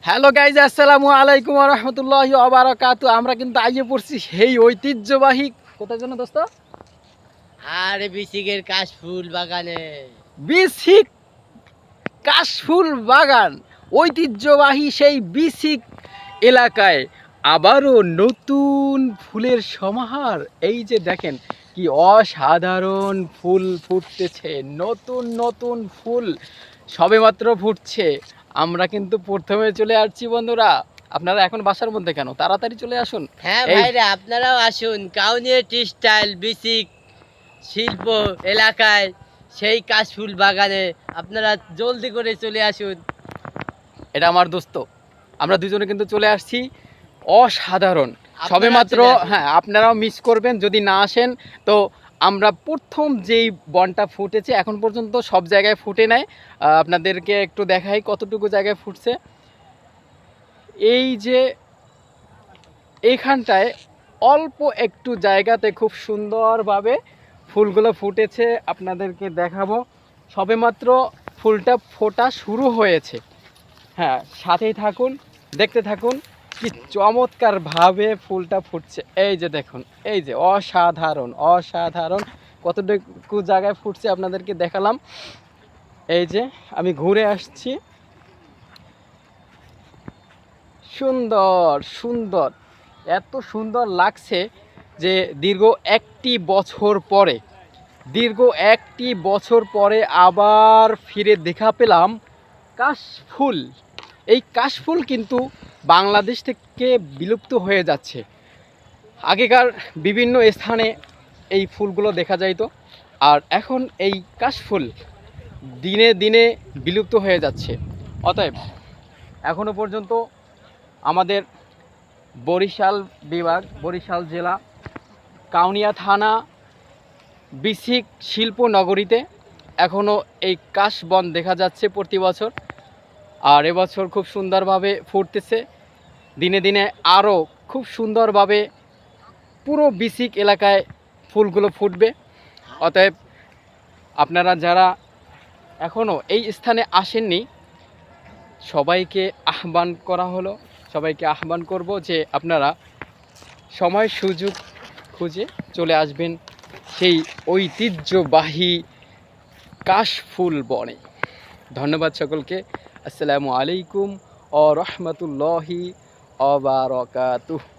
Hello guys, আসসালামু আলাইকুম ওয়া রাহমাতুল্লাহি ওয়া বারাকাতু। আমরা কিন্তু আইয়ে পড়ছি সেই ঐতিহ্যবাহী কোথায় জন্য দোস্ত? আরে বিসিকের কাশফুল বাগানে। বিসিক কাশফুল বাগান, ঐতিহ্যবাহী সেই বিসিক এলাকায় আবারও নতুন ফুলের সমাহার। এই যে দেখেন কি অসাধারণ ফুল ফুটতেছে, নতুন নতুন ফুল সবেমাত্র ফুটছে। আমরা কিন্তু প্রথমে চলে আসছি বন্ধুরা। আপনারা এখন বাসার মধ্যে কেন? তাড়াতাড়ি চলে আসুন। হ্যাঁ এই ভাইরা, আপনারাও আসুন কাউনিয়া টি স্টাইল বিসিক শিল্প এলাকায় সেই কাশফুল বাগানে। আপনারা জলদি করে চলে আসুন। এটা আমার দোস্ত, আমরা দুজনে কিন্তু চলে আসছি। অসাধারণ আপনারা সবেমাত্র। চলে আসুন। হ্যাঁ, আপনারাও মিস করবেন যদি না আসেন। তো আমরা প্রথম যেই বনটা ফুটেছে, এখন পর্যন্ত সব জায়গায় ফুটে নাই। আপনাদেরকে একটু দেখাই কতটুকু জায়গায় ফুটছে। এই যে এইখানটায় অল্প একটু জায়গাতে খুব সুন্দরভাবে ফুলগুলো ফুটেছে, আপনাদেরকে দেখাবো। সবেমাত্র ফুলটা ফোটা শুরু হয়েছে। হ্যাঁ, সাথেই থাকুন, দেখতে থাকুন কি চমৎকারভাবে ফুলটা ফুটছে। এই যে দেখুন, এই যে অসাধারণ অসাধারণ কতটুকু জায়গায় ফুটছে আপনাদেরকে দেখালাম। এই যে আমি ঘুরে আসছি, সুন্দর সুন্দর, এত সুন্দর লাগছে যে দীর্ঘ একটি বছর পরে আবার ফিরে দেখা পেলাম কাশফুল। এই কাশফুল কিন্তু বাংলাদেশ থেকে বিলুপ্ত হয়ে যাচ্ছে। আগেকার বিভিন্ন স্থানে এই ফুলগুলো দেখা যাইতো, আর এখন এই কাশফুল দিনে দিনে বিলুপ্ত হয়ে যাচ্ছে। অতএব এখনো পর্যন্ত আমাদের বরিশাল বিভাগ, বরিশাল জেলা, কাউনিয়া থানা, বিসিক শিল্প নগরীতে এখনও এই কাশবন দেখা যাচ্ছে প্রতি বছর। আর এবছর খুব সুন্দরভাবে ফুটতেছে, দিনে দিনে আরও খুব সুন্দরভাবে পুরো বিসিক এলাকায় ফুলগুলো ফুটবে। অতএব আপনারা যারা এখনও এই স্থানে আসেননি, সবাইকে আহ্বান করব যে আপনারা সময় সুযোগ খুঁজে চলে আসবেন সেই ঐতিহ্যবাহী কাশফুল বনে। ধন্যবাদ সকলকে। আসসালামু আলাইকুম ওয়া রাহমাতুল্লাহি ওয়া বারাকাতুহু।